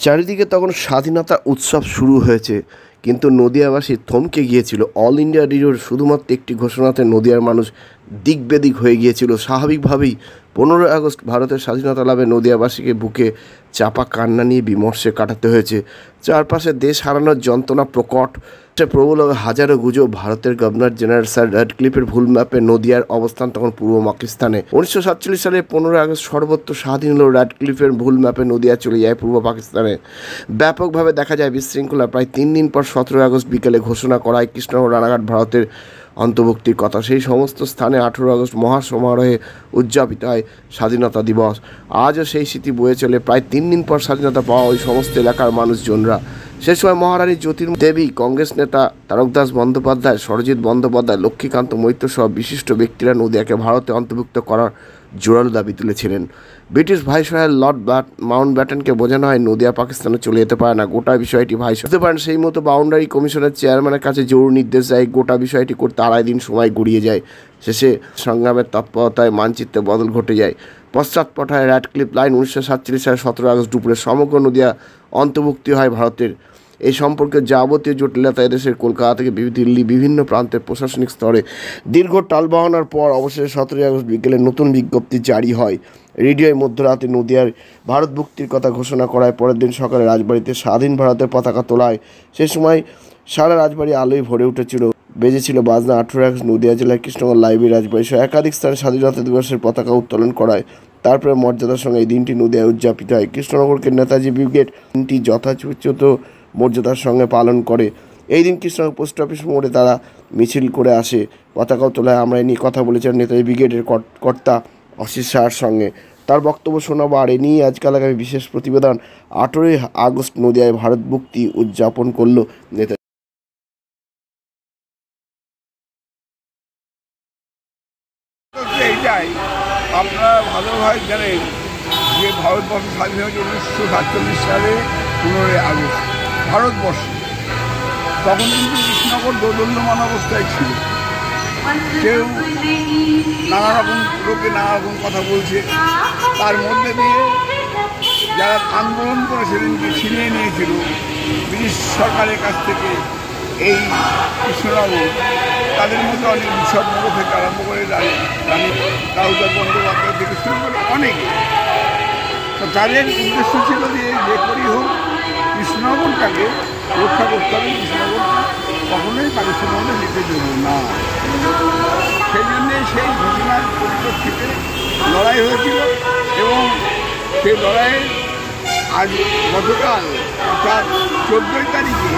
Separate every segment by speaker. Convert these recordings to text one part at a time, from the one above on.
Speaker 1: চারিদিকে তখন স্বাধীনতা উৎসব শুরু হয়েছে, কিন্তু নদিয়াবাসী থমকে গিয়েছিল। অল ইন্ডিয়া রেডিওর শুধুমাত্র একটি ঘোষণাতে নদিয়ার মানুষ দিকবেদিক হয়ে গিয়েছিল। স্বাভাবিকভাবেই 15 আগস্ট ভারতের স্বাধীনতা লাভে নদিয়াবাসীকে বুকে চাপা কান্না নিয়ে বিমর্ষে কাটাতে হয়েছে। চারপাশে দেশ হারানোর যন্ত্রণা প্রকট, প্রবল হাজারো গুজব। ভারতের গভর্নর জেনারেল স্যার র্যাডক্লিফের ভুল ম্যাপে নদিয়ার অবস্থান তখন পূর্ব পাকিস্তানে। 1947 সালে 15 আগস্ট সর্বত্র স্বাধীন হলেও র্যাডক্লিফের ভুল ম্যাপে নদিয়া চলে যায় পূর্ব পাকিস্তানে। ব্যাপকভাবে দেখা যায় বিশৃঙ্খলা। প্রায় 3 দিন পর 17 আগস্ট বিকেলে ঘোষণা করা হয় কৃষ্ণনগর রানাঘাট ভারতের অন্তর্ভুক্তির কথা। সেই সমস্ত স্থানে 18 আগস্ট মহাসমারোহে উদযাপিত হয় স্বাধীনতা দিবস। আজও সেই স্মৃতি বয়ে চলে। প্রায় 3 দিন পর স্বাধীনতা পাওয়া ওই সমস্ত এলাকার মানুষজনরা। সে সময় মহারানী জ্যোতির্ময়ী দেবী, কংগ্রেস নেতা তারকদাস বন্দ্যোপাধ্যায়, সরজিৎ বন্দ্যোপাধ্যায়, লক্ষ্মীকান্ত মৈত্র সহ বিশিষ্ট ব্যক্তিরা নদিয়াকে ভারতে অন্তর্ভুক্ত করার জোরালো দাবি তুলেছিলেন। ব্রিটিশ ভাইসরয় লর্ড মাউন্টব্যাটেনকে বোঝানো হয় নদিয়া পাকিস্তানে চলে যেতে পারে না। গোটা বিষয়টি ভাইসরয় বুঝতে পারেন। সেই মতো বাউন্ডারি কমিশনের চেয়ারম্যানের কাছে জোর নির্দেশ যায়। গোটা বিষয়টি করতে 2.5 দিন সময় গড়িয়ে যায়। শেষে সংগ্রামের তৎপরতায় মানচিত্রে বদল ঘটে যায়। পশ্চাৎপটায় র্যাডক্লিফ লাইন 1947 সালে 17 আগস্ট দুপুরে সমগ্র নদিয়া অন্তর্ভুক্তি হয় ভারতের। এই সম্পর্কে যাবতীয় জটিলতা এদেশের কলকাতা থেকে দিল্লি বিভিন্ন প্রান্তের প্রশাসনিক স্তরে দীর্ঘ টালবাহানার পর অবশেষে 17 আগস্ট বিকেলে নতুন বিজ্ঞপ্তি জারি হয়। রেডিওয় মধ্যরাতে নদিয়ার ভারতভুক্তির কথা ঘোষণা করায় পরের দিন সকালে রাজবাড়িতে স্বাধীন ভারতের পতাকা তোলায়। সে সময় সারা রাজবাড়ি আলোয় ভরে উঠেছিল, বেজেছিল বাজনা। 18 আগস্ট নদিয়া জেলার কৃষ্ণনগর লাইব্রেরি রাজবাড়ি সহ একাধিক স্থানে স্বাধীনতা দিবসের পতাকা উত্তোলন করায়। তারপরে মর্যাদার সঙ্গে এই দিনটি নদিয়ায় উদযাপিত হয়। কৃষ্ণনগরকে নেতাজি ব্রিগেড দিনটি যথাযথ মর্যাদার সঙ্গে পালন করে। এই দিন কৃষ্ণনগর পোস্ট অফিস মোড়ে তারা মিছিল করে আসে, পতাকাও তোলায়। আমরা এ নিয়ে কথা বলেছিলাম নেতাজি ব্রিগেডের কর্তা অশিস শাহর সঙ্গে। তার বক্তব্য শোনাবো। আর এ নিয়ে আজকাল আগামী বিশেষ প্রতিবেদন। 18 আগস্ট নদিয়ায় ভারতভুক্তি উদযাপন করল নেতাজি।
Speaker 2: এইটাই আপনারা ভালোভাবে জানেন যে ভারতবর্ষ স্বাধীন হয়েছে 1947 সালে 15 আগস্ট। ভারতবর্ষ তখন কিন্তু কৃষ্ণনগর দোদুল্যমান অবস্থায় ছিল। কেউ নানা রকম লোকে নানা রকম কথা বলছে। তার মধ্যে দিয়ে যারা আন্দোলন করে সেদিনকে ছিনিয়ে নিয়েছিল ব্রিটিশ সরকারের কাছ থেকে এই কৃষ্ণনগর, তাদের মধ্যে অনেক বিশ্বনগর থেকে আরম্ভ করে রানী দাউদা বন্দ্যোপাধ্যায় থেকে শুরু করে অনেকে। তো তাদের উদ্দেশ্য ছিল যে করেই হোক কৃষ্ণনগরটাকে রক্ষা করতে হবে। কৃষ্ণনগরটা কখনোই পাকিস্তানের মধ্যে নিতে দেবো না। সেই জন্যে সেই ঘটনার পরিপ্রেক্ষিতে লড়াই হয়েছিল এবং সেই লড়াইয়ে আজ গতকাল অর্থাৎ 14 তারিখে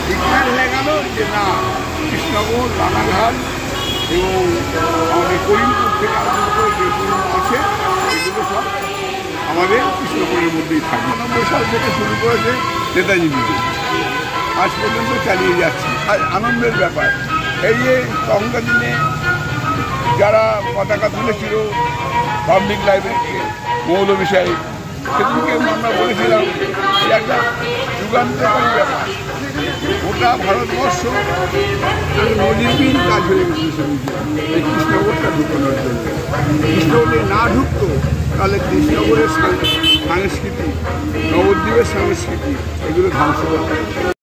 Speaker 2: ডিক্লেয়ার হয়ে গেল যে না, কৃষ্ণনগর, রানাঘাট এবং আমাদের করিমপুর থেকে আরম্ভ করে যেগুলো আছে সেগুলো সব আমাদের কৃষ্ণনগরের মধ্যেই থাকবে। 90 সাল থেকে শুরু করেছে নেতাজি ব্রিগেড, আজ পর্যন্ত চালিয়ে যাচ্ছে। আর আনন্দের ব্যাপার এই যে তখনকার দিনে যারা পতাকা তুলেছিল পাবলিক লাইব্রেরিতে মৌলভী সাহেব, সেদিনকে আমরা বলেছিলাম যে একটা যুগান্তকারী ব্যাপার। গোটা ভারতবর্ষ নদীবিহীন কাজ হয়ে গেছে এই কৃষ্ণনগরটা ঢুকানোর জন্য। কৃষ্ণনগরে না ঢুকতো তাহলে কৃষ্ণনগরের সংস্কৃতি, নবদ্বীপের সংস্কৃতি এগুলো ধ্বংস করতে।